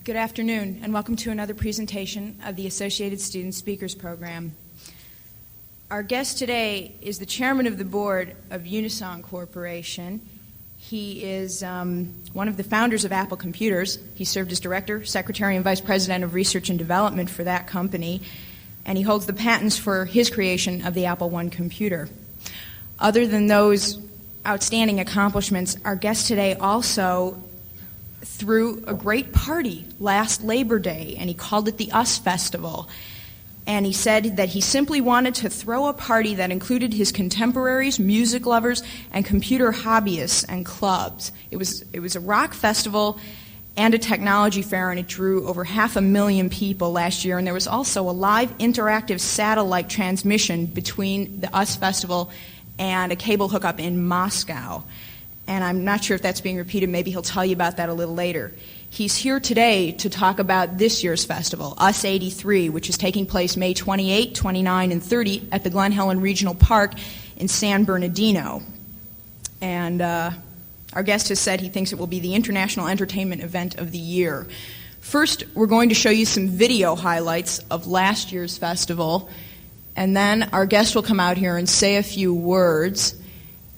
Good afternoon, and welcome to another presentation of the Associated Student Speakers Program. Our guest today is the chairman of the board of Unisong Corporation. He is one of the founders of Apple Computers. He served as director, secretary, and vice president of research and development for that company, and he holds the patents for his creation of the Apple I computer. Other than those outstanding accomplishments, our guest today also threw a great party last Labor Day, and he called it the US Festival. And he said that he simply wanted to throw a party that included his contemporaries, music lovers, and computer hobbyists and clubs. It was a rock festival and a technology fair, and it drew over 500,000 people last year. And there was also a live interactive satellite transmission between the US Festival and a cable hookup in Moscow. And I'm not sure if that's being repeated. Maybe he'll tell you about that a little later. He's here today to talk about this year's festival, US 83, which is taking place May 28, 29, and 30 at the Glen Helen Regional Park in San Bernardino. And our guest has said he thinks it will be the international entertainment event of the year. First, we're going to show you some video highlights of last year's festival, and then our guest will come out here and say a few words.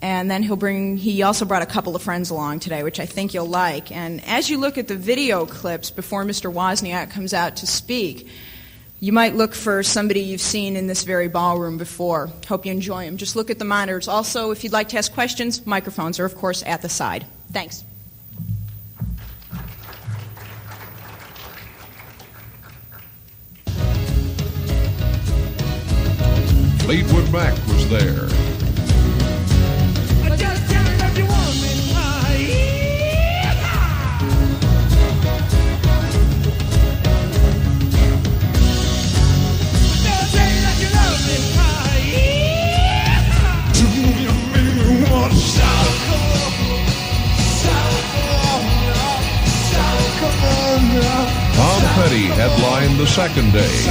And then he also brought a couple of friends along today, which I think you'll like. And as you look at the video clips before Mr. Wozniak comes out to speak, you might look for somebody you've seen in this very ballroom before. Hope you enjoy them. Just look at the monitors. Also, if you'd like to ask questions, microphones are, of course, at the side. Thanks. Fleetwood Mac was there. Tom Petty headlined the second day.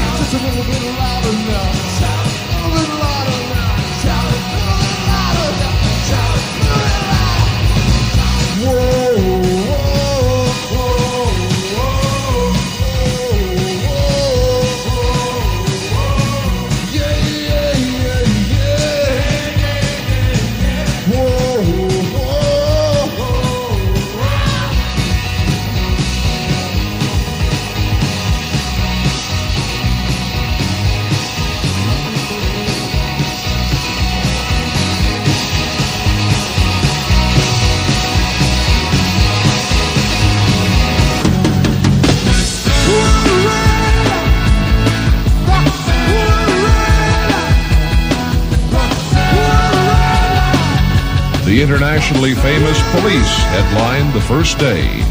The internationally famous Police headlined the first day.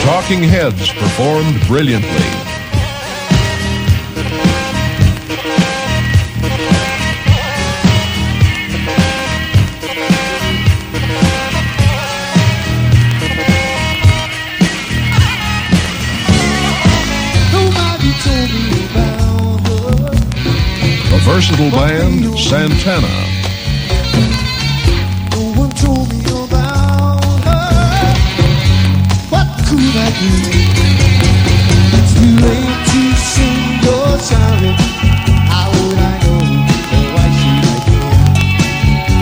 Talking Heads performed brilliantly. A versatile band, Santana. It's too late to sing your sorry. How would I know? Or why should I care?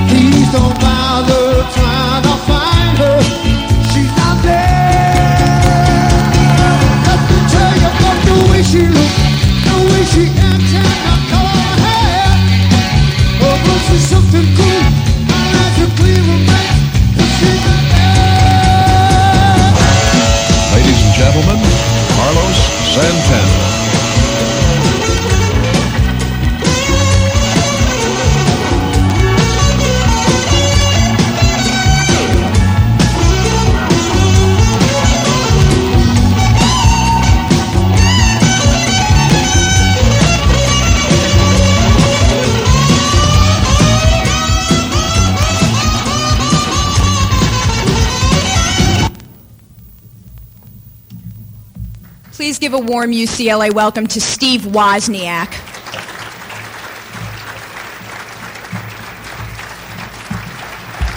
Please don't bother trying to find her. She's not there. Let me tell you. Carlos Santana. Please give a warm UCLA welcome to Steve Wozniak.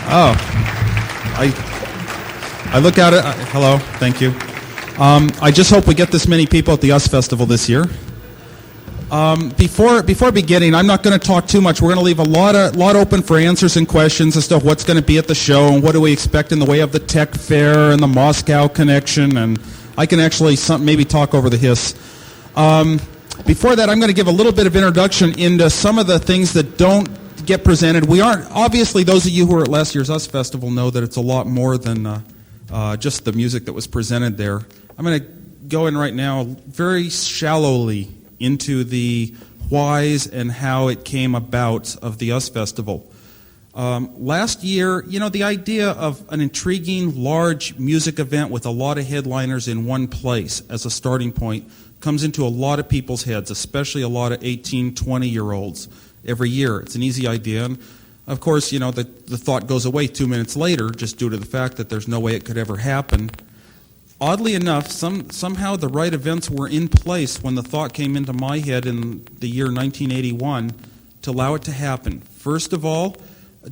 Oh, I look at it. Hello, thank you. I just hope we get this many people at the US Festival this year. Before beginning, I'm not going to talk too much. We're going to leave a lot open for answers and questions as to what's going to be at the show and what do we expect in the way of the tech fair and the Moscow connection, and I can actually maybe talk over the hiss. Before that, I'm going to give a little bit of introduction into some of the things that don't get presented. We aren't, obviously, those of you who were at last year's US Festival know that it's a lot more than just the music that was presented there. I'm going to go in right now very shallowly into the whys and how it came about of the US Festival. Last year, the idea of an intriguing, large music event with a lot of headliners in one place as a starting point comes into a lot of people's heads, especially a lot of 18, 20-year-olds every year. It's an easy idea. And of course, the thought goes away 2 minutes later just due to the fact that there's no way it could ever happen. Oddly enough, somehow the right events were in place when the thought came into my head in the year 1981 to allow it to happen. First of all,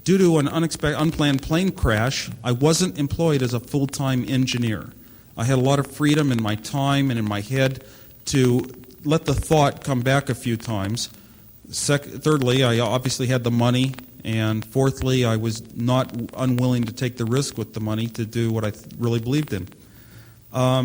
due to an unplanned plane crash, I wasn't employed as a full-time engineer. I had a lot of freedom in my time and in my head to let the thought come back a few times. Thirdly, I obviously had the money. And fourthly, I was not unwilling to take the risk with the money to do what I really believed in. Our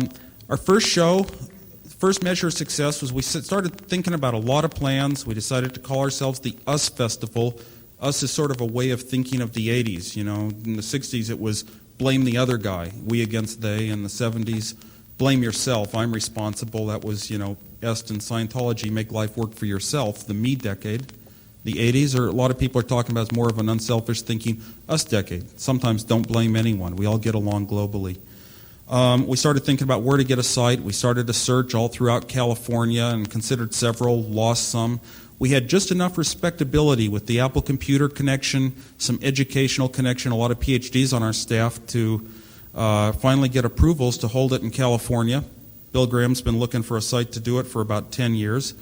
first measure of success was we started thinking about a lot of plans. We decided to call ourselves the US Festival. Us is sort of a way of thinking of the 80s. In the 60s it was blame the other guy, we against they. In the 70s, blame yourself, I'm responsible. That was, Est and Scientology, make life work for yourself, the me decade. The 80s, a lot of people are talking about as more of an unselfish thinking us decade. Sometimes don't blame anyone. We all get along globally. We started thinking about where to get a site. We started a search all throughout California and considered several, lost some. We had just enough respectability with the Apple Computer connection, some educational connection, a lot of PhDs on our staff to finally get approvals to hold it in California. Bill Graham's been looking for a site to do it for about 10 years.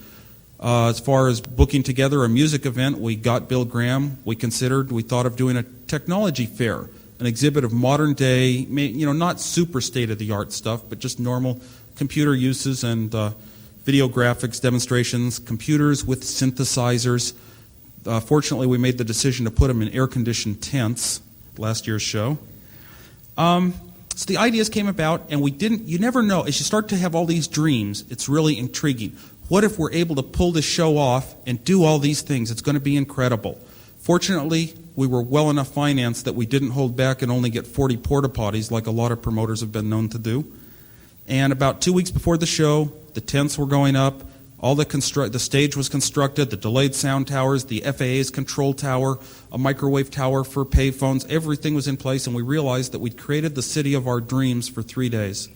As far as booking together a music event, we got Bill Graham. We thought of doing a technology fair, an exhibit of modern day, not super state-of-the-art stuff, but just normal computer uses and video graphics demonstrations, computers with synthesizers. Fortunately, we made the decision to put them in air-conditioned tents last year's show. So the ideas came about, and you never know. As you start to have all these dreams, it's really intriguing. What if we're able to pull this show off and do all these things? It's going to be incredible. Fortunately, we were well enough financed that we didn't hold back and only get 40 porta potties like a lot of promoters have been known to do. And about 2 weeks before the show, the tents were going up, the stage was constructed, the delayed sound towers, the FAA's control tower, a microwave tower for payphones, everything was in place, and we realized that we'd created the city of our dreams for 3 days.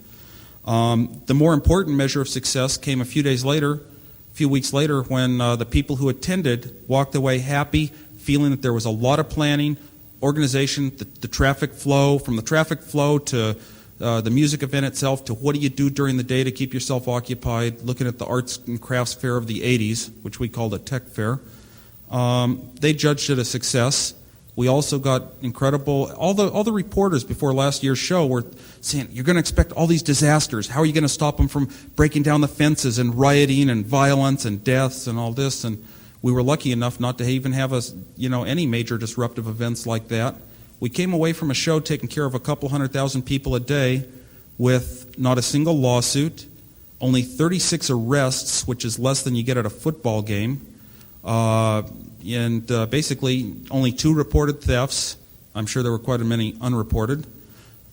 The more important measure of success came a few weeks later, when the people who attended walked away happy, feeling that there was a lot of planning, organization, the traffic flow, from the traffic flow to the music event itself, to what do you do during the day to keep yourself occupied, looking at the arts and crafts fair of the 80s, which we called a tech fair. They judged it a success. We also got incredible, all the reporters before last year's show were saying, you're going to expect all these disasters. How are you going to stop them from breaking down the fences and rioting and violence and deaths and all this? And we were lucky enough not to even have any major disruptive events like that. We came away from a show taking care of a couple 100,000 people a day with not a single lawsuit, only 36 arrests, which is less than you get at a football game, and basically only 2 reported thefts. I'm sure there were quite a many unreported.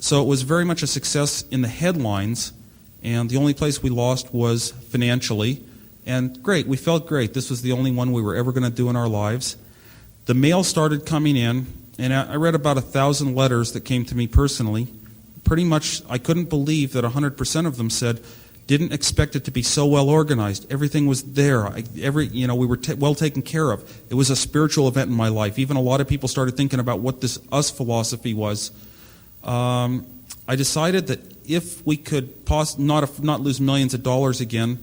So it was very much a success in the headlines, And the only place we lost was financially. And great, we felt great. This was the only one we were ever going to do in our lives. The mail started coming in, and I read about 1,000 letters that came to me personally. Pretty much, I couldn't believe that 100% of them said, didn't expect it to be so well organized. Everything was there. We were well taken care of. It was a spiritual event in my life. Even a lot of people started thinking about what this us philosophy was. I decided that if we could not lose millions of dollars again,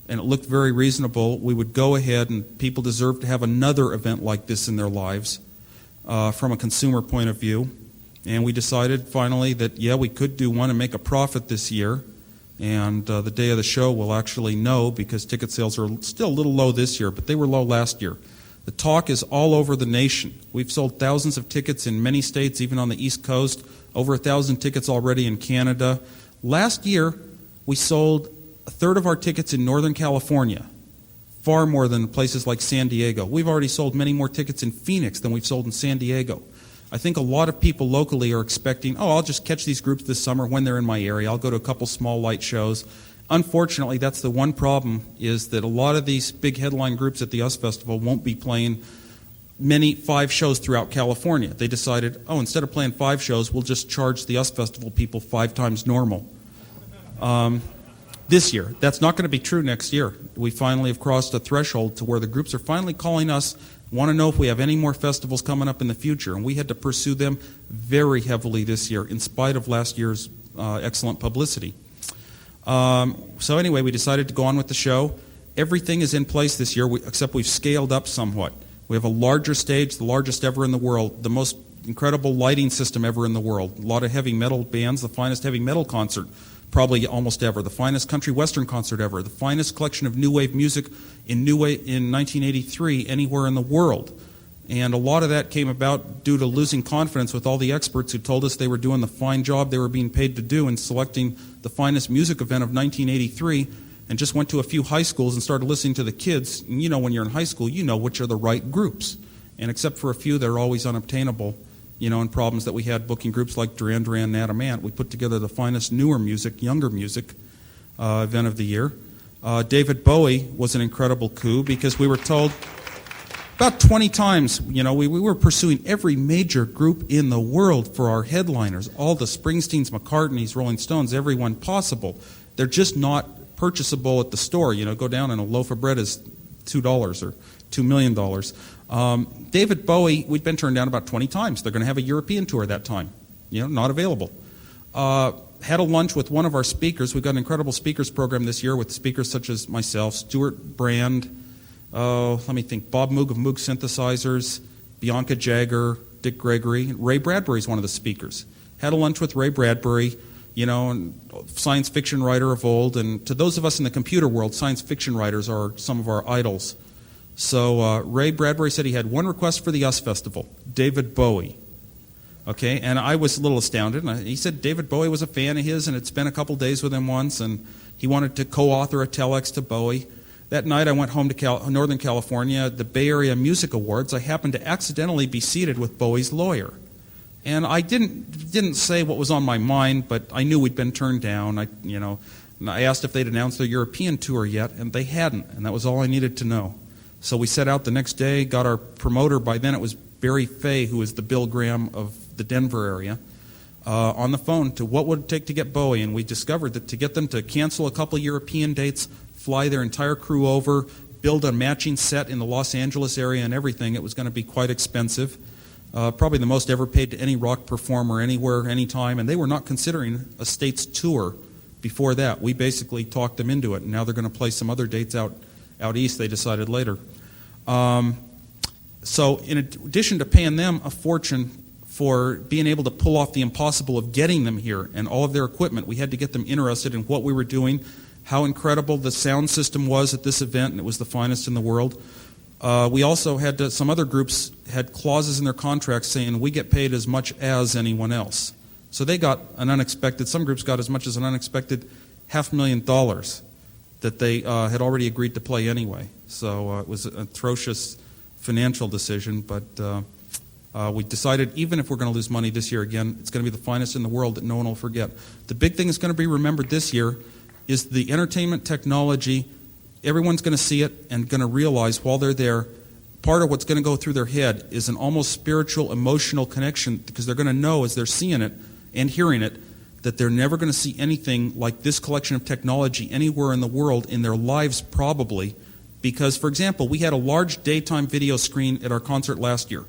and it looked very reasonable, we would go ahead, and people deserve to have another event like this in their lives from a consumer point of view. And we decided finally that, yeah, we could do one and make a profit this year. And the day of the show we'll actually know, because ticket sales are still a little low this year, but they were low last year. The talk is all over the nation. We've sold thousands of tickets in many states, even on the East Coast, over 1,000 tickets already in Canada. Last year, we sold a third of our tickets in Northern California, far more than places like San Diego. We've already sold many more tickets in Phoenix than we've sold in San Diego. I think a lot of people locally are expecting, I'll just catch these groups this summer when they're in my area. I'll go to a couple small light shows. Unfortunately, that's the one problem, is that a lot of these big headline groups at the US Festival won't be playing 5 shows throughout California. They decided, instead of playing 5 shows, we'll just charge the US Festival people 5 times normal. This year. That's not going to be true next year. We finally have crossed a threshold to where the groups are finally calling us, want to know if we have any more festivals coming up in the future, and we had to pursue them very heavily this year, in spite of last year's excellent publicity. So anyway, we decided to go on with the show. Everything is in place this year, except we've scaled up somewhat. We have a larger stage, the largest ever in the world, the most incredible lighting system ever in the world, a lot of heavy metal bands, the finest heavy metal concert probably almost ever, the finest country western concert ever, the finest collection of new wave music in 1983 anywhere in the world. And a lot of that came about due to losing confidence with all the experts who told us they were doing the fine job they were being paid to do in selecting the finest music event of 1983, and just went to a few high schools and started listening to the kids. And when you're in high school, you know which are the right groups. And except for a few that are always unobtainable, and problems that we had booking groups like Duran Duran and Adam Ant, we put together the finest newer music, younger music event of the year. David Bowie was an incredible coup, because we were told about 20 times, we were pursuing every major group in the world for our headliners, all the Springsteens, McCartneys, Rolling Stones, everyone possible. They're just not purchasable at the store. Go down and a loaf of bread is $2 or $2 million. David Bowie, we'd been turned down about 20 times. They're going to have a European tour that time. Not available. Had a lunch with one of our speakers. We've got an incredible speakers program this year with speakers such as myself, Stuart Brand, let me think, Bob Moog of Moog Synthesizers, Bianca Jagger, Dick Gregory. Ray Bradbury is one of the speakers. Had a lunch with Ray Bradbury, and science fiction writer of old. And to those of us in the computer world, science fiction writers are some of our idols. So Ray Bradbury said he had one request for the US Festival, David Bowie. Okay, and I was a little astounded. He said David Bowie was a fan of his and had spent a couple days with him once, and he wanted to co-author a telex to Bowie. That night I went home to Northern California, the Bay Area Music Awards. I happened to accidentally be seated with Bowie's lawyer. And I didn't say what was on my mind, but I knew we'd been turned down. And I asked if they'd announced their European tour yet, and they hadn't, and that was all I needed to know. So we set out the next day, got our promoter. By then it was Barry Fay, who was the Bill Graham of the Denver area, on the phone to what would it take to get Bowie. And we discovered that to get them to cancel a couple European dates, fly their entire crew over, build a matching set in the Los Angeles area and everything, it was going to be quite expensive. Probably the most ever paid to any rock performer anywhere, anytime. And they were not considering a state's tour before that. We basically talked them into it, and now they're going to play some other dates out east, they decided later. So in addition to paying them a fortune for being able to pull off the impossible of getting them here and all of their equipment, we had to get them interested in what we were doing, how incredible the sound system was at this event, and it was the finest in the world. We also had some other groups had clauses in their contracts saying we get paid as much as anyone else. So they got some groups got as much as an unexpected $500,000 that they had already agreed to play anyway. So it was an atrocious financial decision, but we decided even if we're going to lose money this year again, it's going to be the finest in the world that no one will forget. The big thing is going to be remembered this year is the entertainment technology. Everyone's going to see it and going to realize while they're there, part of what's going to go through their head is an almost spiritual, emotional connection, because they're going to know as they're seeing it and hearing it that they're never going to see anything like this collection of technology anywhere in the world in their lives, probably. Because, for example, we had a large daytime video screen at our concert last year.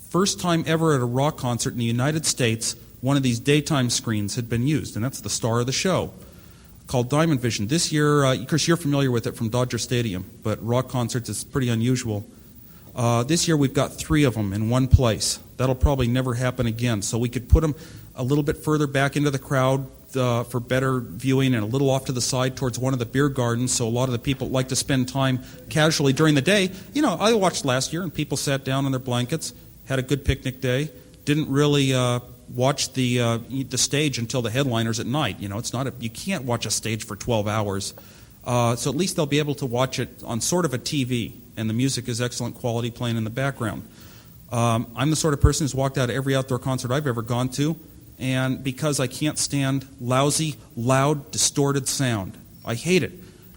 First time ever at a rock concert in the United States, one of these daytime screens had been used, and that's the star of the show, called Diamond Vision. This year, of course, you're familiar with it from Dodger Stadium, but rock concerts is pretty unusual. This year we've got 3 of them in one place. That'll probably never happen again. So we could put them a little bit further back into the crowd for better viewing, and a little off to the side towards one of the beer gardens, so a lot of the people like to spend time casually during the day. You know, I watched last year, and people sat down on their blankets, had a good picnic day, didn't really watch the stage until the headliners at night. You know, it's not you can't watch a stage for 12 hours. So at least they'll be able to watch it on sort of a TV, and the music is excellent quality playing in the background. I'm the sort of person who's walked out of every outdoor concert I've ever gone to, and because I can't stand lousy, loud, distorted sound. I hate it.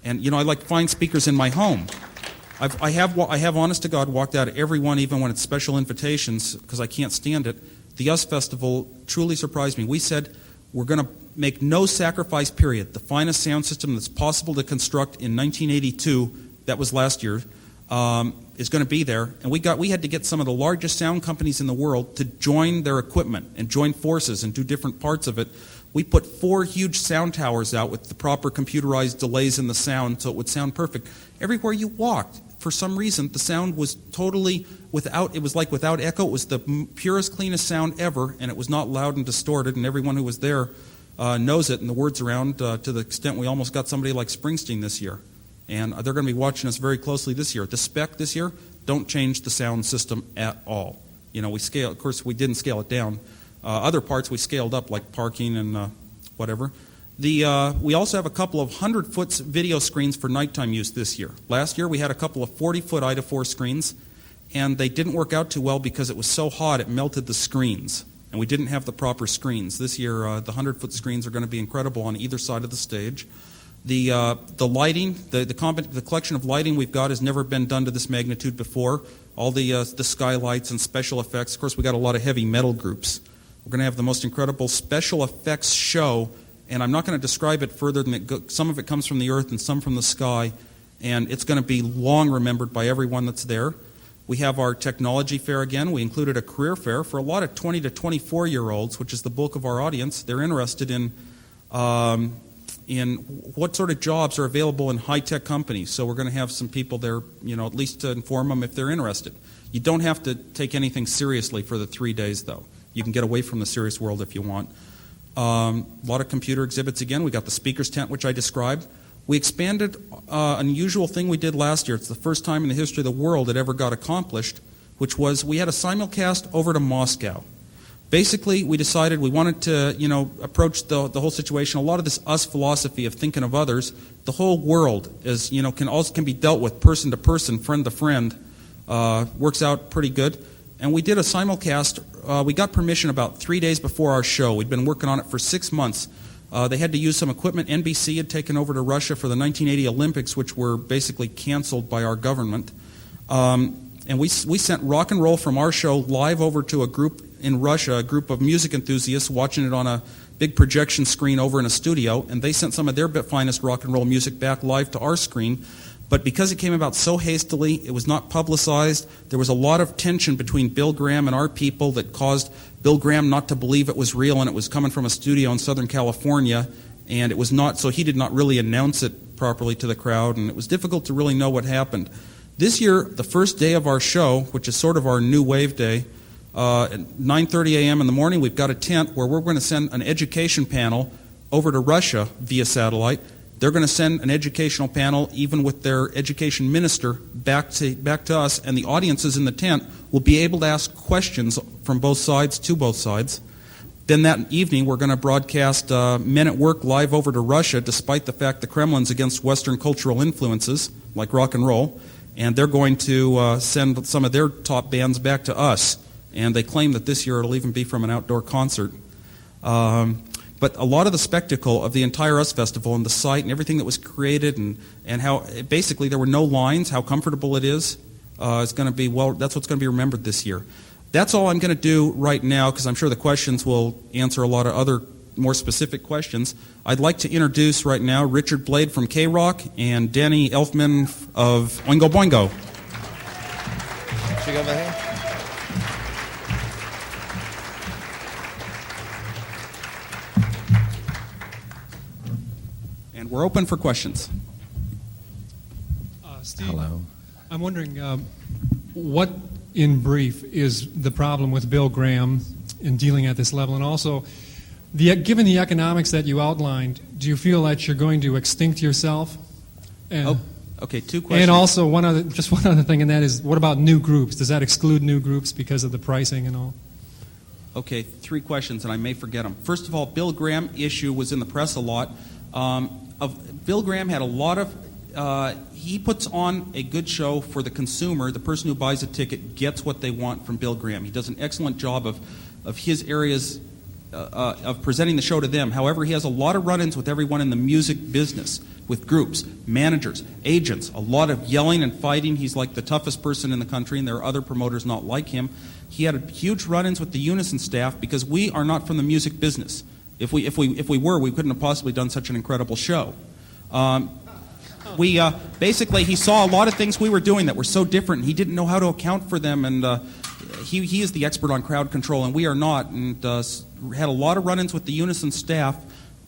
And, you know, I like fine speakers in my home. I have, honest to God, walked out of every one, even when it's special invitations, because I can't stand it. The US Festival truly surprised me. We said we're going to make no sacrifice, period. The finest sound system that's possible to construct in 1982, that was last year, is going to be there. And we had to get some of the largest sound companies in the world to join their equipment and join forces and do different parts of it. We put 4 huge sound towers out with the proper computerized delays in the sound so it would sound perfect. Everywhere you walked, for some reason, the sound was totally without echo. It was the purest, cleanest sound ever, and it was not loud and distorted, and everyone who was there knows it, and the word's around to the extent we almost got somebody like Springsteen this year. And they're going to be watching us very closely this year. The spec this year, don't change the sound system at all. You know, of course, we didn't scale it down. Other parts we scaled up, like parking and whatever. We also have a couple of 100-foot video screens for nighttime use this year. Last year we had a couple of 40-foot Ida4 screens, and they didn't work out too well because it was so hot it melted the screens, and we didn't have the proper screens. This year the 100-foot screens are going to be incredible on either side of the stage. The lighting, the collection of lighting we've got has never been done to this magnitude before. All the skylights and special effects. Of course, we got a lot of heavy metal groups. We're going to have the most incredible special effects show, and I'm not going to describe it further than some of it comes from the earth and some from the sky, and it's going to be long remembered by everyone that's there. We have our technology fair again. We included a career fair for a lot of 20 to 24-year-olds, which is the bulk of our audience. They're interested in what sort of jobs are available in high-tech companies. So we're going to have some people there, you know, at least to inform them if they're interested. You don't have to take anything seriously for the 3 days, though. You can get away from the serious world if you want. A lot of computer exhibits again. We got the speakers tent, which I described. We expanded an unusual thing we did last year. It's the first time in the history of the world it ever got accomplished, which was we had a simulcast over to Moscow. Basically, we decided we wanted to, you know, approach the whole situation. A lot of this us philosophy of thinking of others, the whole world is, you know, can be dealt with person to person, friend to friend. Works out pretty good. And we did a simulcast. We got permission about 3 days before our show. We'd been working on it for 6 months. They had to use some equipment NBC had taken over to Russia for the 1980 Olympics, which were basically canceled by our government. And we sent rock and roll from our show live over to a group in Russia, a group of music enthusiasts watching it on a big projection screen over in a studio, and they sent some of their finest rock and roll music back live to our screen. But because it came about so hastily, it was not publicized. There was a lot of tension between Bill Graham and our people that caused Bill Graham not to believe it was real, and it was coming from a studio in Southern California, and it was not, so he did not really announce it properly to the crowd, and it was difficult to really know what happened. This year, the first day of our show, which is sort of our new wave day, at 9:30 a.m. in the morning, we've got a tent where we're going to send an education panel over to Russia via satellite. They're going to send an educational panel, even with their education minister, back to us, and the audiences in the tent will be able to ask questions from both sides to both sides. Then that evening, we're going to broadcast Men at Work live over to Russia, despite the fact the Kremlin's against Western cultural influences, like rock and roll, and they're going to send some of their top bands back to us. And they claim that this year it'll even be from an outdoor concert. But But a lot of the spectacle of the entire US Festival and the site and everything that was created and how basically there were no lines, how comfortable it is going to be, that's what's going to be remembered this year. That's all I'm going to do right now because I'm sure the questions will answer a lot of other more specific questions. I'd like to introduce right now Richard Blade from KROQ and Danny Elfman of Oingo Boingo. Should we go over here? And we're open for questions. Steve, Hello. I'm wondering what, in brief, is the problem with Bill Graham in dealing at this level? And also, given the economics that you outlined, do you feel that you're going to extinct yourself? And, Okay, two questions. and also, one other thing, and that is, what about new groups? Does that exclude new groups because of the pricing and all? Okay, three questions, and I may forget them. First of all, Bill Graham issue was in the press a lot. Bill Graham had a lot of he puts on a good show for the consumer. The person who buys a ticket gets what they want from Bill Graham. He does an excellent job of his areas of presenting the show to them. However, he has a lot of run-ins with everyone in the music business, with groups, managers, agents, a lot of yelling and fighting. He's like the toughest person in the country, and there are other promoters not like him. He had huge run-ins with the Unison staff because we are not from the music business. If we were, we couldn't have possibly done such an incredible show. Basically, he saw a lot of things we were doing that were so different, and he didn't know how to account for them, and he is the expert on crowd control, and we are not, and had a lot of run-ins with the Unison staff.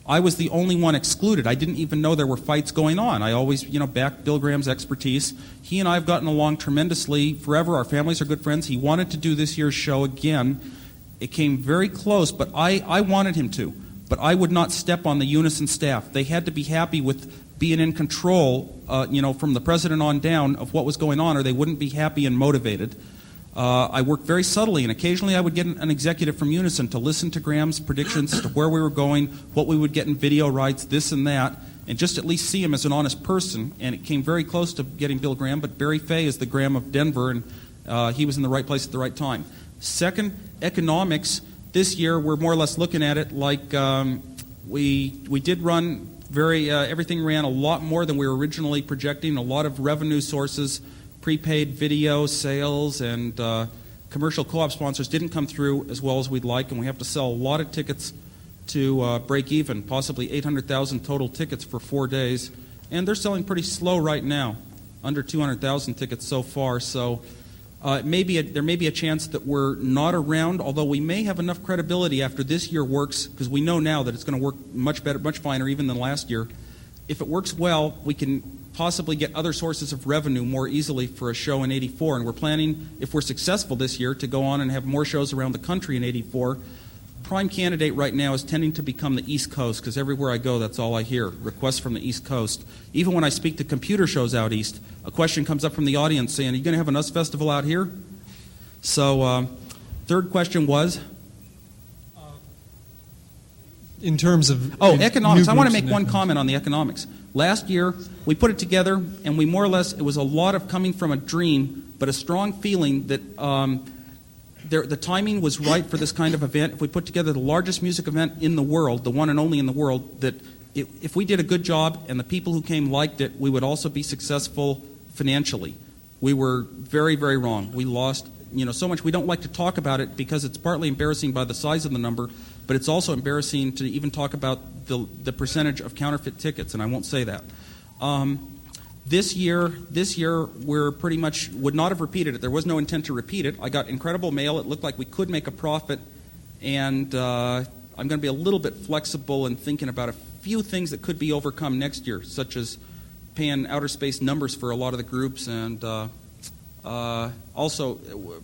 I was the only one excluded. I didn't even know there were fights going on. I always, backed Bill Graham's expertise. He and I have gotten along tremendously forever. Our families are good friends. He wanted to do this year's show again. It came very close, but I wanted him to. But I would not step on the Unison staff. They had to be happy with being in control, from the president on down of what was going on, or they wouldn't be happy and motivated. I worked very subtly, and occasionally I would get an executive from Unison to listen to Graham's predictions as to where we were going, what we would get in video rights, this and that, and just at least see him as an honest person. And it came very close to getting Bill Graham, but Barry Fay is the Graham of Denver, and he was in the right place at the right time. Second, economics. This year we're more or less looking at it like we did run everything ran a lot more than we were originally projecting, a lot of revenue sources. Prepaid video sales and commercial co-op sponsors didn't come through as well as we'd like, and we have to sell a lot of tickets to break even, possibly 800,000 total tickets for 4 days. And they're selling pretty slow right now, under 200,000 tickets so far. So there may be a chance that we're not around, although we may have enough credibility after this year works, because we know now that it's going to work much better, much finer even than last year. If it works well, we can possibly get other sources of revenue more easily for a show in 84, and we're planning, if we're successful this year, to go on and have more shows around the country in 84. Prime candidate right now is tending to become the East Coast, because everywhere I go, that's all I hear, requests from the East Coast. Even when I speak to computer shows out east, a question comes up from the audience saying, are you going to have an US Festival out here? So, third question was? In terms of economics. I want to make one comment on the economics. Last year, we put it together, and we more or less, it was a lot of coming from a dream, but a strong feeling that the timing was right for this kind of event. If we put together the largest music event in the world, the one and only in the world, that if we did a good job and the people who came liked it, we would also be successful financially. We were very, very wrong. We lost so much. We don't like to talk about it because it's partly embarrassing by the size of the number, but it's also embarrassing to even talk about the percentage of counterfeit tickets, and I won't say that. This year, we're pretty much would not have repeated it. There was no intent to repeat it. I got incredible mail. It looked like we could make a profit, and I'm going to be a little bit flexible in thinking about a few things that could be overcome next year, such as paying outer space numbers for a lot of the groups, and also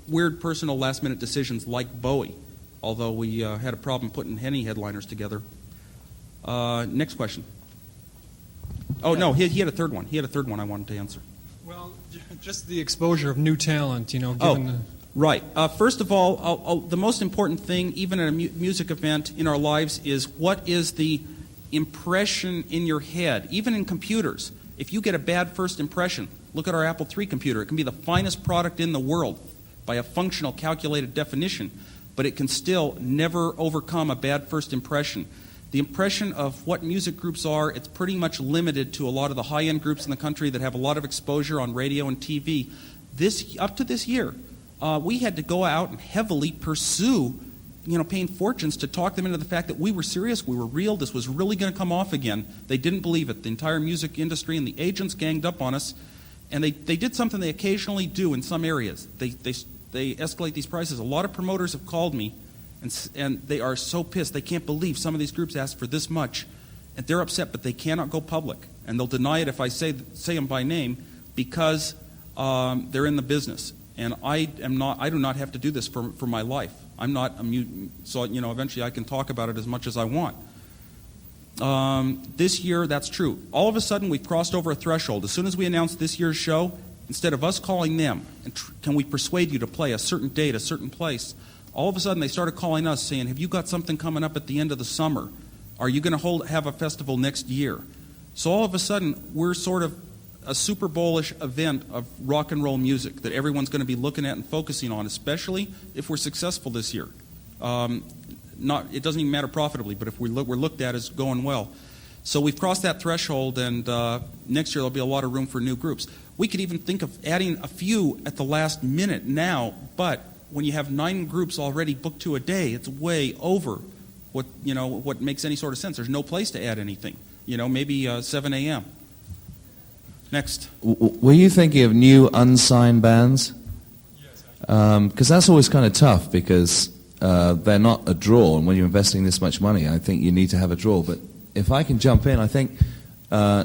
weird personal last-minute decisions like Bowie, although we had a problem putting any headliners together. Next question. Oh, no, he had a third one. He had a third one I wanted to answer. Well, just the exposure of new talent, given Right. First of all, the most important thing, even at a music event in our lives, is what is the impression in your head, even in computers. If you get a bad first impression, look at our Apple III computer. It can be the finest product in the world by a functional calculated definition, but it can still never overcome a bad first impression. The impression of what music groups are, it's pretty much limited to a lot of the high-end groups in the country that have a lot of exposure on radio and TV. Up to this year, we had to go out and heavily pursue, paying fortunes to talk them into the fact that we were serious, we were real, this was really going to come off again. They didn't believe it. The entire music industry and the agents ganged up on us, and they did something they occasionally do in some areas. They escalate these prices. A lot of promoters have called me, and they are so pissed. They can't believe some of these groups asked for this much, and they're upset, but they cannot go public. And they'll deny it if I say them by name because they're in the business. And I do not have to do this for my life. I'm not a mutant, so eventually I can talk about it as much as I want. This year, that's true. All of a sudden, we've crossed over a threshold. As soon as we announced this year's show, instead of us calling them, and can we persuade you to play a certain date, a certain place, all of a sudden they started calling us saying, have you got something coming up at the end of the summer? Are you going to have a festival next year? So all of a sudden, we're sort of a Super Bowl-ish event of rock and roll music that everyone's going to be looking at and focusing on, especially if we're successful this year. It doesn't even matter profitably, but if we're looked at as going well. So we've crossed that threshold, and next year there'll be a lot of room for new groups. We could even think of adding a few at the last minute now, but when you have 9 groups already booked to a day, it's way over what makes any sort of sense. There's no place to add anything. Maybe 7 a.m. Next. Were you thinking of new unsigned bands? Yes. Because that's always kind of tough because they're not a draw, and when you're investing this much money, I think you need to have a draw. But if I can jump in, I think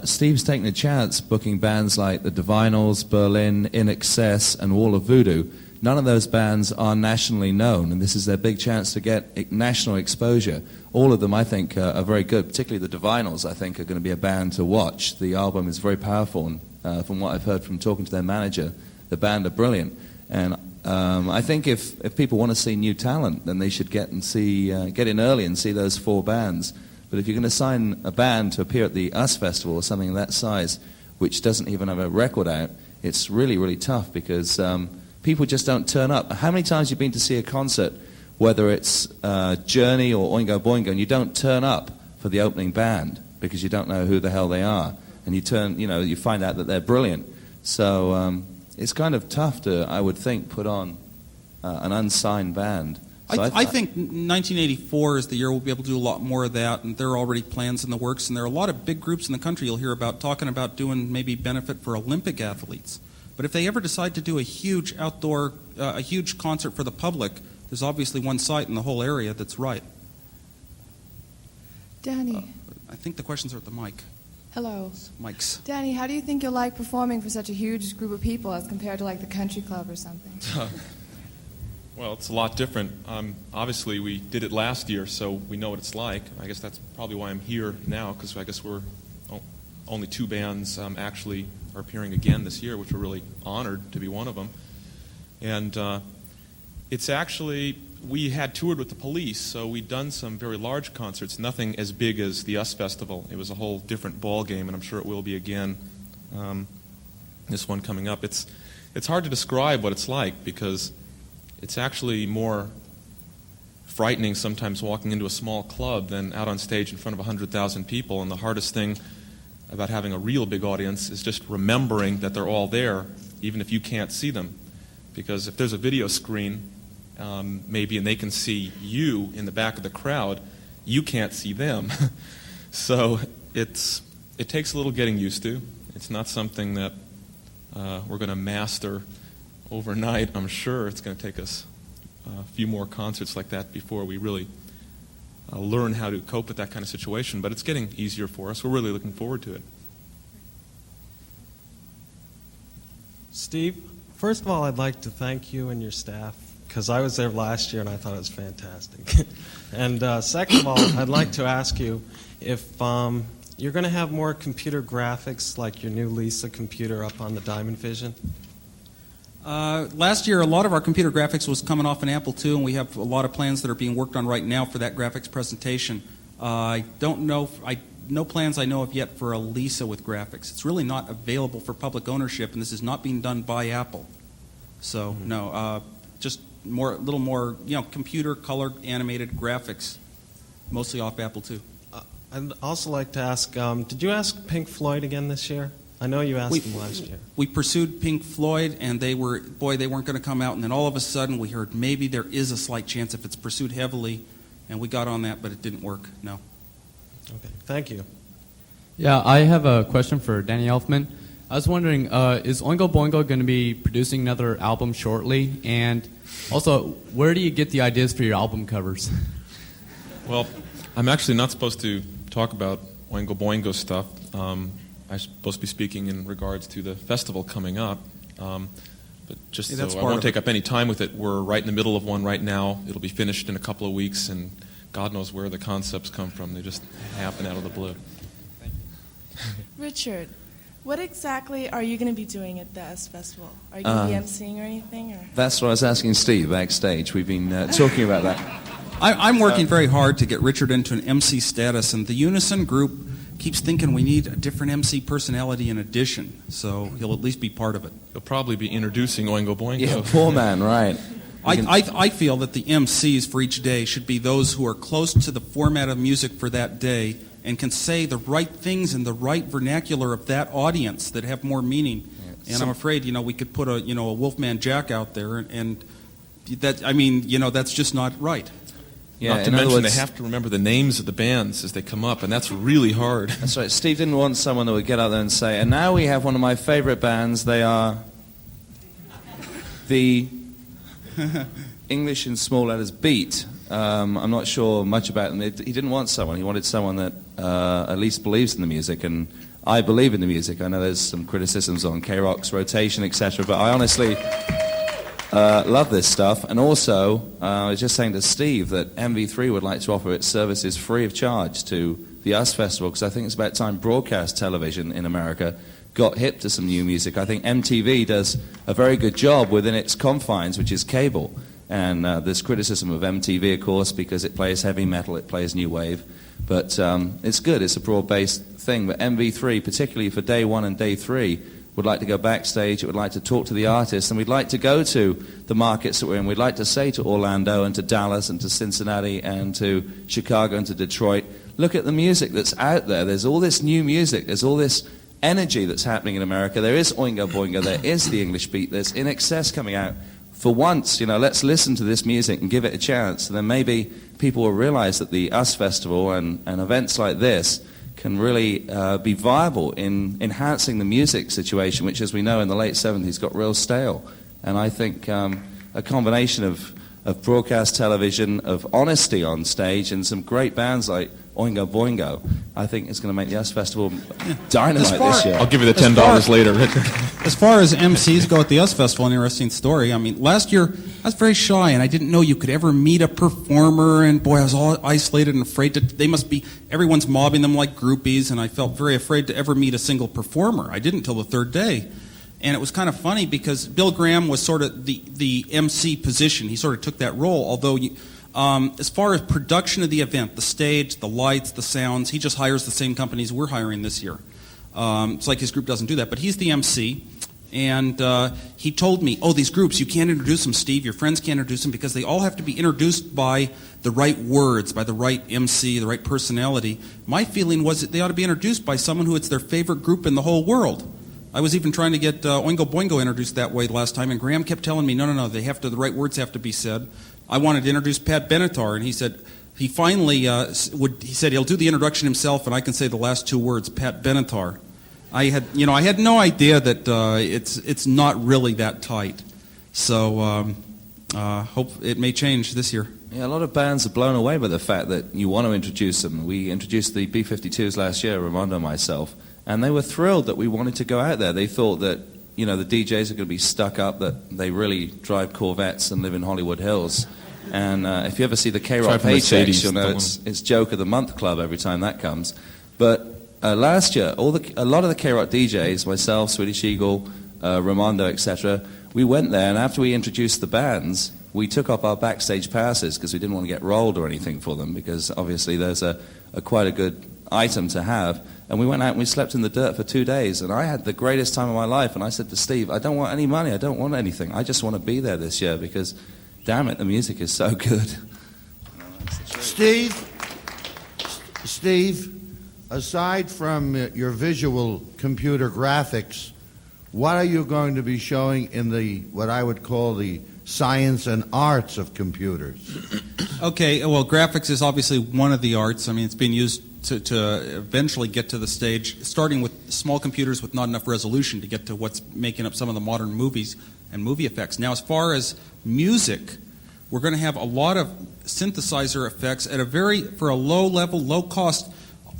Steve's taking a chance booking bands like the Divinals, Berlin, In Excess, and Wall of Voodoo. None of those bands are nationally known, and this is their big chance to get national exposure. All of them, I think, are very good, particularly the Divinals, I think, are going to be a band to watch. The album is very powerful, and from what I've heard from talking to their manager, the band are brilliant. And I think if people want to see new talent, then they should get in early and see those 4 bands. But if you're going to sign a band to appear at the US Festival or something of that size, which doesn't even have a record out, it's really, really tough because people just don't turn up. How many times have you been to see a concert, whether it's Journey or Oingo Boingo, and you don't turn up for the opening band because you don't know who the hell they are, and you find out that they're brilliant. So it's kind of tough to, I would think, put on an unsigned band. So I think 1984 is the year we'll be able to do a lot more of that, and there are already plans in the works, and there are a lot of big groups in the country you'll hear about talking about doing maybe benefit for Olympic athletes. But if they ever decide to do a huge outdoor, a huge concert for the public, there's obviously one site in the whole area that's right. Danny. I think the questions are at the mic. Hello. Mics. Danny, how do you think you'll like performing for such a huge group of people as compared to like the country club or something? Well, it's a lot different. Obviously, we did it last year, so we know what it's like. I guess that's probably why I'm here now, because I guess we're only 2 bands actually are appearing again this year, which we're really honored to be one of them. And it's actually, we had toured with the Police, so we'd done some very large concerts, nothing as big as the US Festival. It was a whole different ball game, and I'm sure it will be again this one coming up. It's hard to describe what it's like because it's actually more frightening sometimes walking into a small club than out on stage in front of 100,000 people, and the hardest thing about having a real big audience is just remembering that they're all there, even if you can't see them. Because if there's a video screen, maybe, and they can see you in the back of the crowd, you can't see them. So it takes a little getting used to. It's not something that we're going to master overnight. I'm sure it's going to take us a few more concerts like that before we really learn how to cope with that kind of situation, but it's getting easier for us. We're really looking forward to it. Steve, first of all, I'd like to thank you and your staff, because I was there last year and I thought it was fantastic. And second of all, I'd like to ask you if you're going to have more computer graphics like your new Lisa computer up on the Diamond Vision. Last year, a lot of our computer graphics was coming off an Apple II, and we have a lot of plans that are being worked on right now for that graphics presentation. I don't know, no plans I know of yet for a Lisa with graphics. It's really not available for public ownership, and this is not being done by Apple. So, no, just a little more, computer color animated graphics, mostly off Apple II. I'd also like to ask, did you ask Pink Floyd again this year? I know you asked them last year. We pursued Pink Floyd, and they weren't going to come out, and then all of a sudden we heard maybe there is a slight chance if it's pursued heavily, and we got on that, but it didn't work, no. Okay, thank you. Yeah, I have a question for Danny Elfman. I was wondering, is Oingo Boingo going to be producing another album shortly? And also, where do you get the ideas for your album covers? Well, I'm actually not supposed to talk about Oingo Boingo stuff. I'm supposed to be speaking in regards to the festival coming up. But just so I won't take up any time with it, we're right in the middle of one right now. It'll be finished in a couple of weeks, and God knows where the concepts come from. They just happen out of the blue. Thank you. Richard, what exactly are you going to be doing at the S Festival? Are you going to be emceeing or anything? Or? That's what I was asking Steve backstage. We've been talking about that. I'm working very hard to get Richard into an MC status, and the Unison group keeps thinking we need a different MC personality in addition, so he'll at least be part of it. He'll probably be introducing Oingo Boingo. Yeah, poor man, right. I feel that the MCs for each day should be those who are close to the format of music for that day and can say the right things in the right vernacular of that audience that have more meaning. Yeah. And I'm afraid, we could put a Wolfman Jack out there, and that, that's just not right. Yeah, not to mention they have to remember the names of the bands as they come up, and that's really hard. That's right. Steve didn't want someone that would get out there and say, and now we have one of my favorite bands. They are the English in small letters Beat. I'm not sure much about them. He didn't want someone. He wanted someone that at least believes in the music, and I believe in the music. I know there's some criticisms on KROQ's rotation, etc., but I honestly love this stuff. And also, I was just saying to Steve that MV3 would like to offer its services free of charge to the US Festival, because I think it's about time broadcast television in America got hip to some new music. I think MTV does a very good job within its confines, which is cable. And there's criticism of MTV, of course, because it plays heavy metal, it plays new wave. But it's good, it's a broad-based thing. But MV3, particularly for day 1 and day 3, would like to go backstage, it would like to talk to the artists, and we'd like to go to the markets that we're in. We'd like to say to Orlando and to Dallas and to Cincinnati and to Chicago and to Detroit, look at the music that's out there. There's all this new music. There's all this energy that's happening in America. There is Oingo Boingo. There is the English beat. There's In Excess coming out. For once, let's listen to this music and give it a chance, and then maybe people will realize that the US Festival and events like this can really be viable in enhancing the music situation, which, as we know, in the late 70s got real stale. And I think a combination of broadcast television, of honesty on stage, and some great bands like Oingo Boingo, I think it's going to make the US Festival dynamite this year. I'll give you the $10 later, Richard. As far as MCs go at the US Festival, an interesting story. Last year I was very shy, and I didn't know you could ever meet a performer, and boy, I was all isolated and afraid everyone's mobbing them like groupies, and I felt very afraid to ever meet a single performer. I didn't until the third day. And it was kind of funny because Bill Graham was sort of the MC position. He sort of took that role, although as far as production of the event, the stage, the lights, the sounds, he just hires the same companies we're hiring this year. It's like his group doesn't do that, but he's the MC. And he told me, these groups, you can't introduce them, Steve. Your friends can't introduce them because they all have to be introduced by the right words, by the right MC, the right personality. My feeling was that they ought to be introduced by someone who it's their favorite group in the whole world. I was even trying to get Oingo Boingo introduced that way last time, and Graham kept telling me, no, the right words have to be said. I wanted to introduce Pat Benatar, and he said he finally he said he'll do the introduction himself, and I can say the last 2 words, Pat Benatar. I had no idea that it's not really that tight. So hope it may change this year. Yeah, a lot of bands are blown away by the fact that you want to introduce them. We introduced the B-52s last year, Ramondo and myself, and they were thrilled that we wanted to go out there. They thought that, the DJs are going to be stuck up, that they really drive Corvettes and live in Hollywood Hills. And if you ever see the KROQ paychecks, you'll know it's Joke of the Month Club every time that comes. But last year, a lot of the KROQ DJs, myself, Swedish Eagle, Ramondo, etc., we went there, and after we introduced the bands, we took up our backstage passes because we didn't want to get rolled or anything for them, because obviously there's quite a good item to have. And we went out and we slept in the dirt for 2 days, and I had the greatest time of my life. And I said to Steve, I don't want any money, I don't want anything. I just want to be there this year because, damn it, the music is so good. Steve, aside from your visual computer graphics, what are you going to be showing in the what I would call the science and arts of computers? Okay, well, graphics is obviously one of the arts. I mean, it's being used to eventually get to the stage, starting with small computers with not enough resolution to get to what's making up some of the modern movies and movie effects. Now, as far as music, we're going to have a lot of synthesizer effects at for a low level, low cost.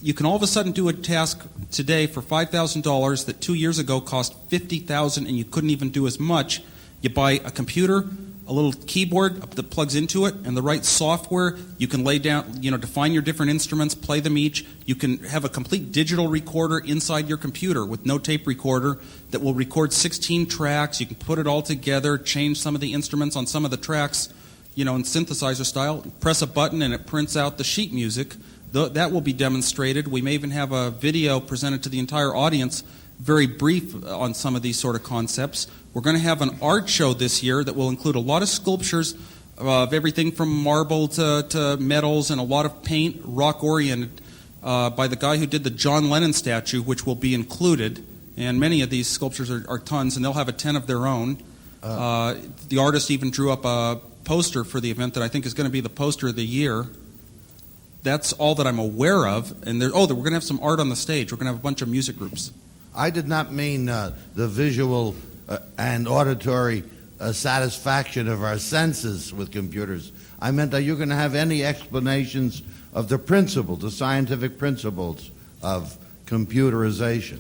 You can all of a sudden do a task today for $5,000 that 2 years ago cost $50,000, and you couldn't even do as much. You buy a computer, a little keyboard that plugs into it, and the right software. You can lay down, define your different instruments, play them each. You can have a complete digital recorder inside your computer with no tape recorder that will record 16 tracks. You can put it all together, change some of the instruments on some of the tracks, in synthesizer style. Press a button and it prints out the sheet music. That will be demonstrated. We may even have a video presented to the entire audience, very brief on some of these sort of concepts. We're going to have an art show this year that will include a lot of sculptures of everything from marble to metals and a lot of paint, rock-oriented, by the guy who did the John Lennon statue, which will be included. And many of these sculptures are tons, and they'll have a 10 of their own. The artist even drew up a poster for the event that I think is going to be the poster of the year. That's all that I'm aware of. And we're going to have some art on the stage. We're going to have a bunch of music groups. I did not mean the visual and auditory satisfaction of our senses with computers. I meant, are you going to have any explanations of the principles, the scientific principles of computerization?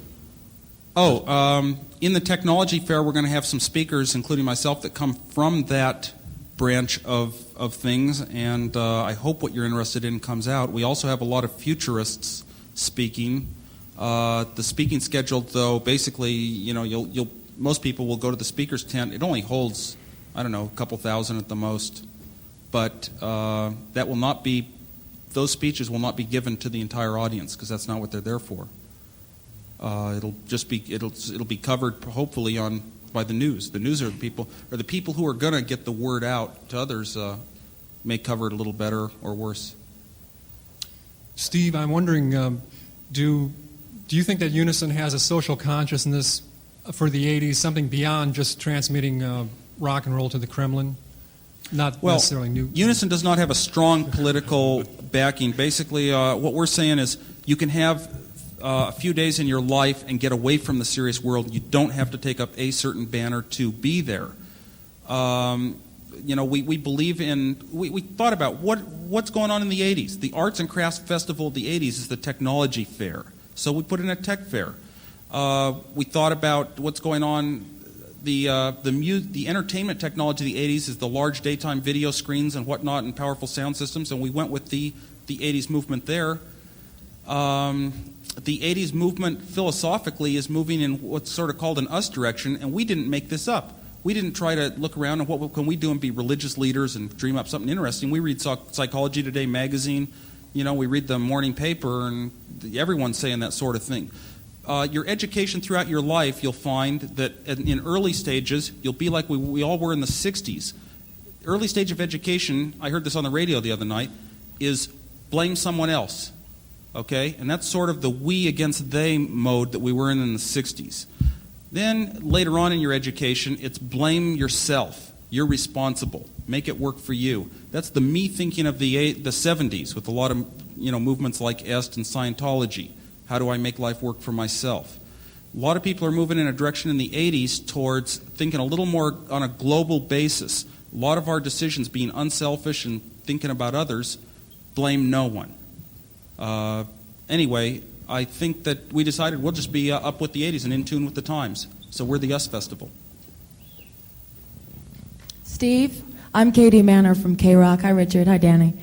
In the technology fair, we're going to have some speakers, including myself, that come from that branch of things, and I hope what you're interested in comes out. We also have a lot of futurists speaking. The speaking schedule, though, basically, most people will go to the speaker's tent. It only holds, a couple thousand at the most, but that will not be. Those speeches will not be given to the entire audience because that's not what they're there for. It'll be covered hopefully by the news. The news are the people who are going to get the word out to others. May cover it a little better or worse. Steve, I'm wondering, do you think that Unison has a social consciousness for the 80s, something beyond just transmitting rock and roll to the Kremlin? Not necessarily new. Unison does not have a strong political backing. Basically, what we're saying is you can have a few days in your life and get away from the serious world. You don't have to take up a certain banner to be there. We believe in. We thought about what's going on in the 80s. The Arts and Crafts Festival of the 80s is the technology fair. So we put in a tech fair. We thought about what's going on. The entertainment technology of the 80s is the large daytime video screens and whatnot and powerful sound systems, and we went with the 80s movement there. The 80s movement philosophically is moving in what's sort of called an us direction, and we didn't make this up. We didn't try to look around and what can we do and be religious leaders and dream up something interesting. We read Psychology Today magazine, we read the morning paper, and everyone's saying that sort of thing. Your education throughout your life, you'll find that in early stages, you'll be like we all were in the 60s. Early stage of education, I heard this on the radio the other night, is blame someone else. Okay? And that's sort of the we against they mode that we were in the 60s. Then later on in your education, it's blame yourself. You're responsible. Make it work for you. That's the me thinking of the 70s with a lot of movements like EST and Scientology. How do I make life work for myself? A lot of people are moving in a direction in the 80s towards thinking a little more on a global basis. A lot of our decisions being unselfish and thinking about others, blame no one. Anyway, I think that we decided we'll just be up with the 80s and in tune with the times. So we're the US Festival. Steve, I'm Katie Manor from KROQ. Hi, Richard. Hi, Danny.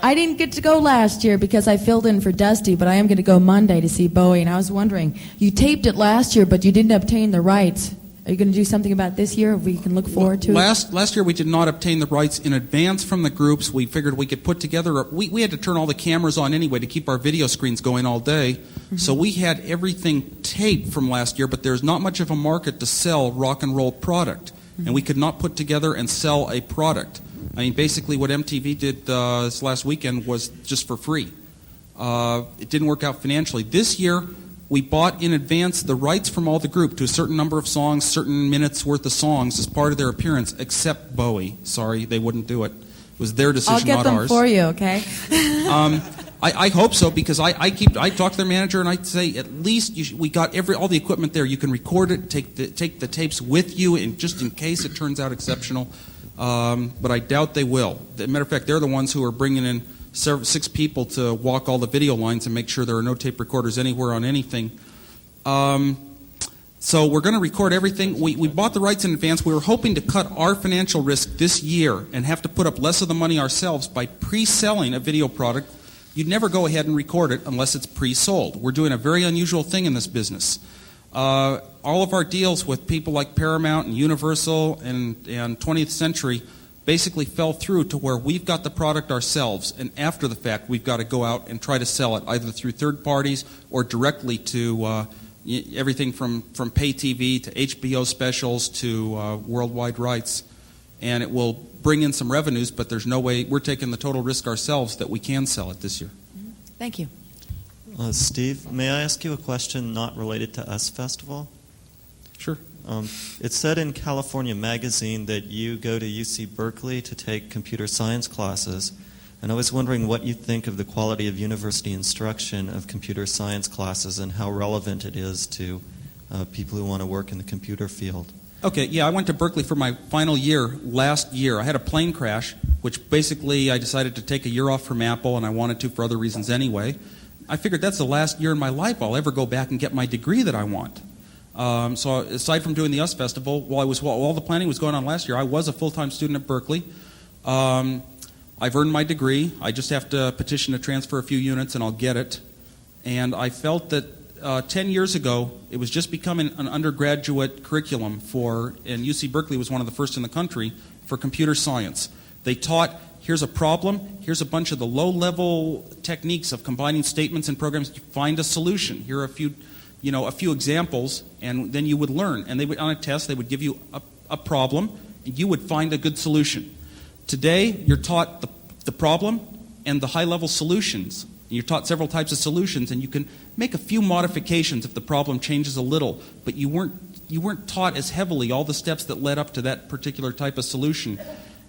I didn't get to go last year because I filled in for Dusty, but I am going to go Monday to see Bowie. And I was wondering, you taped it last year, but you didn't obtain the rights. Are you going to do something about this year we can look forward to? Last year we did not obtain the rights in advance from the groups. We figured we could put together, we had to turn all the cameras on anyway to keep our video screens going all day. Mm-hmm. So we had everything taped from last year, but there's not much of a market to sell rock and roll product. Mm-hmm. And we could not put together and sell a product. I mean, basically what MTV did this last weekend was just for free. It didn't work out financially. This year, we bought in advance the rights from all the group to a certain number of songs, certain minutes worth of songs as part of their appearance, except Bowie. Sorry, they wouldn't do it. It was their decision, not ours. I'll get them for you, okay? I hope so, because I talk to their manager and I say, at least we got all the equipment there. You can record it, take the tapes with you, and just in case it turns out exceptional. But I doubt they will. As a matter of fact, they're the ones who are bringing in 6 people to walk all the video lines and make sure there are no tape recorders anywhere on anything. So we're going to record everything. We bought the rights in advance. We were hoping to cut our financial risk this year and have to put up less of the money ourselves by pre-selling a video product. You'd never go ahead and record it unless it's pre-sold. We're doing a very unusual thing in this business. All of our deals with people like Paramount and Universal and 20th Century basically fell through to where we've got the product ourselves, and after the fact we've got to go out and try to sell it either through third parties or directly to everything from pay TV to HBO specials to worldwide rights. And it will bring in some revenues, but there's no way we're taking the total risk ourselves that we can sell it this year. Thank you. Steve, may I ask you a question not related to US Festival? Sure. It said in California Magazine that you go to UC Berkeley to take computer science classes, and I was wondering what you think of the quality of university instruction of computer science classes and how relevant it is to people who want to work in the computer field. Okay, yeah, I went to Berkeley for my final year last year. I had a plane crash, which basically I decided to take a year off from Apple, and I wanted to for other reasons anyway. I figured that's the last year in my life I'll ever go back and get my degree that I want. So aside from doing the US Festival, while all the planning was going on last year, I was a full-time student at Berkeley. I've earned my degree. I just have to petition to transfer a few units and I'll get it. And I felt that 10 years ago, it was just becoming an undergraduate curriculum and UC Berkeley was one of the first in the country for computer science. They taught, here's a problem, here's a bunch of the low-level techniques of combining statements and programs to find a solution. Here are a few examples, and then you would learn. And they would, on a test, they would give you a problem, and you would find a good solution. Today, you're taught the problem and the high-level solutions. You're taught several types of solutions, and you can make a few modifications if the problem changes a little, but you weren't taught as heavily all the steps that led up to that particular type of solution.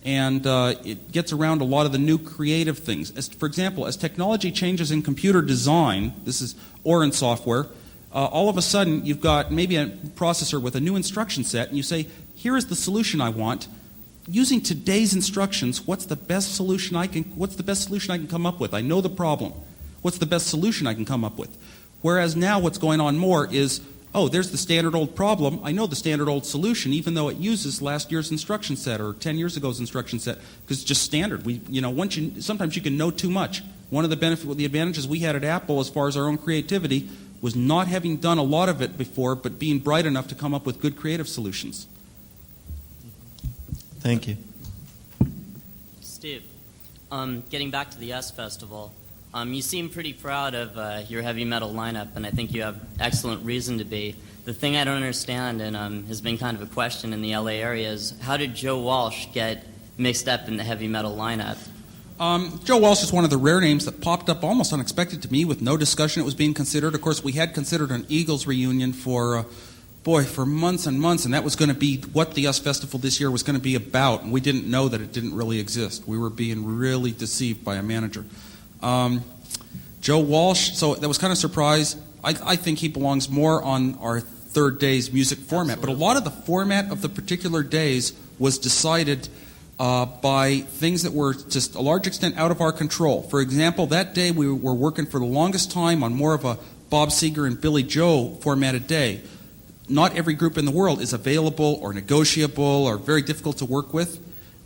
And it gets around a lot of the new creative things. For example, as technology changes in computer design, or in software, all of a sudden you've got maybe a processor with a new instruction set, and you say, here is the solution I want. Using today's instructions, what's the best solution I can come up with? I know the problem. What's the best solution I can come up with? Whereas now what's going on more is, oh, there's the standard old problem. I know the standard old solution, even though it uses last year's instruction set or 10 years ago's instruction set, because it's just standard. Sometimes you can know too much. One of the advantages we had at Apple as far as our own creativity was not having done a lot of it before, but being bright enough to come up with good creative solutions. Thank you. Steve, getting back to the US Festival, you seem pretty proud of your heavy metal lineup, and I think you have excellent reason to be. The thing I don't understand, and has been kind of a question in the LA area, is how did Joe Walsh get mixed up in the heavy metal lineup? Joe Walsh is one of the rare names that popped up almost unexpected to me with no discussion. It was being considered. Of course, we had considered an Eagles reunion for months and months, and that was going to be what the US Festival this year was going to be about, and we didn't know that it didn't really exist. We were being really deceived by a manager. Joe Walsh, so that was kind of a surprise. I think he belongs more on our third day's music format, but a lot of the format of the particular days was decided by things that were just a large extent out of our control. For example, that day we were working for the longest time on more of a Bob Seger and Billy Joe formatted day. Not every group in the world is available or negotiable or very difficult to work with.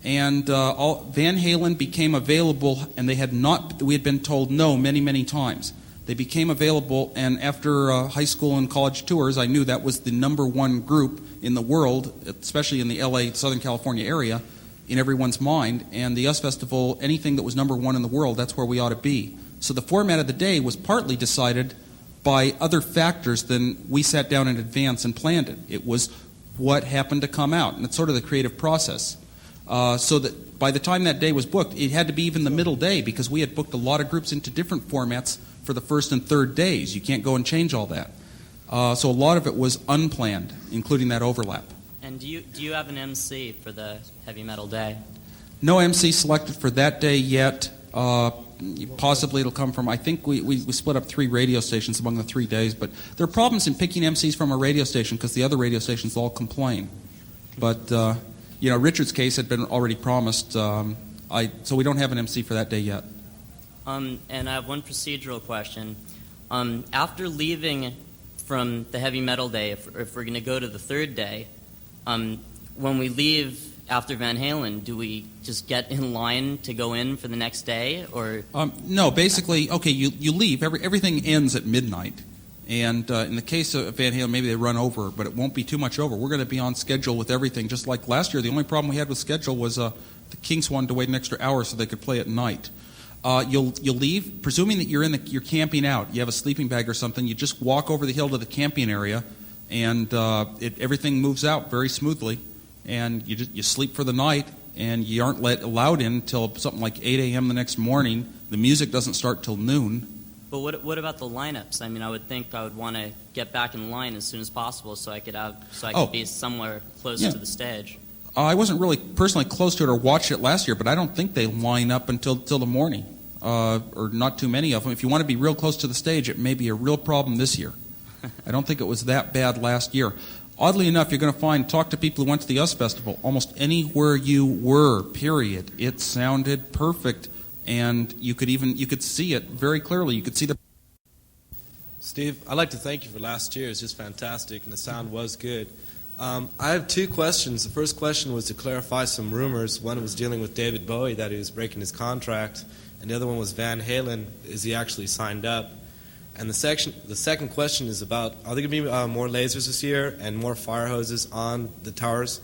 And Van Halen became available, and we had been told no many, many times. They became available, and after high school and college tours, I knew that was the number one group in the world, especially in the LA, Southern California area, in everyone's mind. And the US Festival, anything that was number one in the world, that's where we ought to be. So the format of the day was partly decided by other factors than we sat down in advance and planned it. It was what happened to come out, and it's sort of the creative process. So that by the time that day was booked, it had to be even the middle day because we had booked a lot of groups into different formats for the first and third days. You can't go and change all that. So a lot of it was unplanned, including that overlap. And do you have an MC for the heavy metal day? No MC selected for that day yet. Possibly it'll come from, I think we split up 3 radio stations among the 3 days, but there are problems in picking MCs from a radio station because the other radio stations all complain. But, Richard's case had been already promised, so we don't have an MC for that day yet. And I have one procedural question. After leaving from the heavy metal day, if we're going to go to the third day, when we leave after Van Halen, do we just get in line to go in for the next day, or? No, basically, okay, you leave. Everything ends at midnight. And in the case of Van Halen, maybe they run over, but it won't be too much over. We're going to be on schedule with everything, just like last year. The only problem we had with schedule was the Kinks wanted to wait an extra hour so they could play at night. You'll leave, presuming that you're camping out. You have a sleeping bag or something. You just walk over the hill to the camping area, and everything moves out very smoothly. And you sleep for the night, and you aren't allowed in until something like 8 a.m. the next morning. The music doesn't start till noon. But what about the lineups? I mean, I would think I would want to get back in line as soon as possible so I could be somewhere close to the stage. I wasn't really personally close to it or watched it last year, but I don't think they line up until the morning, or not too many of them. If you want to be real close to the stage, it may be a real problem this year. I don't think it was that bad last year. Oddly enough, you're going to talk to people who went to the US Festival, almost anywhere you were, period, it sounded perfect, and you could see it very clearly. You could see the... Steve, I'd like to thank you for last year. It's just fantastic, and the sound was good. I have 2 questions. The first question was to clarify some rumors. One was dealing with David Bowie, that he was breaking his contract, and the other one was Van Halen. Is he actually signed up? And the second question is about, are there going to be more lasers this year and more fire hoses on the towers?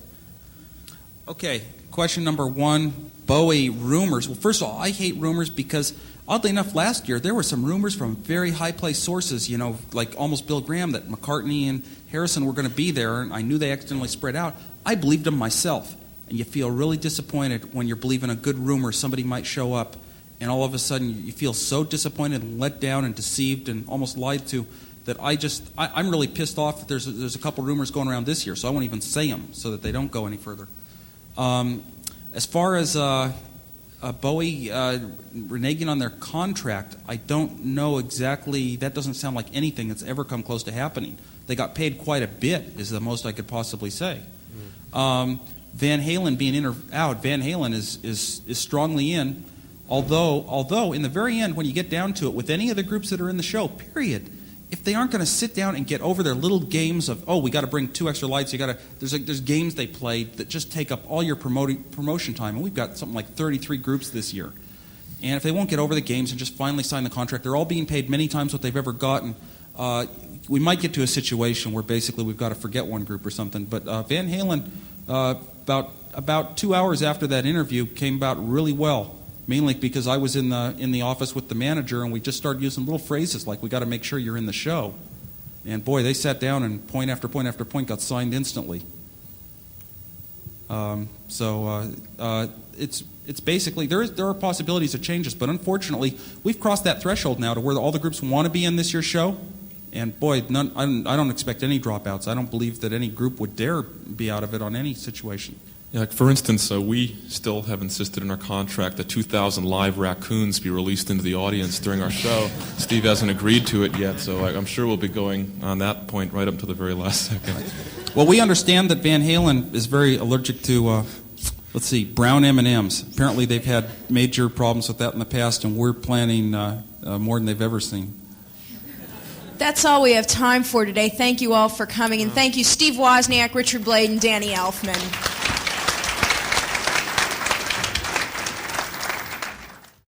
Okay, question number 1, Bowie rumors. Well, first of all, I hate rumors because, oddly enough, last year there were some rumors from very high-placed sources, like almost Bill Graham, that McCartney and Harrison were going to be there, and I knew they accidentally spread out. I believed them myself, and you feel really disappointed when you're believing a good rumor somebody might show up, and all of a sudden you feel so disappointed and let down and deceived and almost lied to that I'm really pissed off that there's a couple rumors going around this year, so I won't even say them so that they don't go any further. As far as Bowie reneging on their contract, I don't know exactly. That doesn't sound like anything that's ever come close to happening. They got paid quite a bit, is the most I could possibly say. Van Halen being in or out, Van Halen is strongly in. Although in the very end, when you get down to it, with any of the groups that are in the show, period, if they aren't going to sit down and get over their little games of, we got to bring 2 extra lights, there's games they play that just take up all your promotion time, and we've got something like 33 groups this year. And if they won't get over the games and just finally sign the contract, they're all being paid many times what they've ever gotten. We might get to a situation where basically we've got to forget one group or something. But Van Halen, about 2 hours after that interview, came about really well. Mainly because I was in the office with the manager, and we just started using little phrases like, we got to make sure you're in the show. And boy, they sat down and point after point after point got signed instantly. It's basically, there are possibilities of changes, but unfortunately, we've crossed that threshold now to where all the groups want to be in this year's show. And boy, I don't expect any dropouts. I don't believe that any group would dare be out of it on any situation. Yeah, like for instance, we still have insisted in our contract that 2,000 live raccoons be released into the audience during our show. Steve hasn't agreed to it yet, so I'm sure we'll be going on that point right up to the very last second. Well, we understand that Van Halen is very allergic to, brown M&Ms. Apparently they've had major problems with that in the past, and we're planning more than they've ever seen. That's all we have time for today. Thank you all for coming, and thank you, Steve Wozniak, Richard Blade, and Danny Elfman.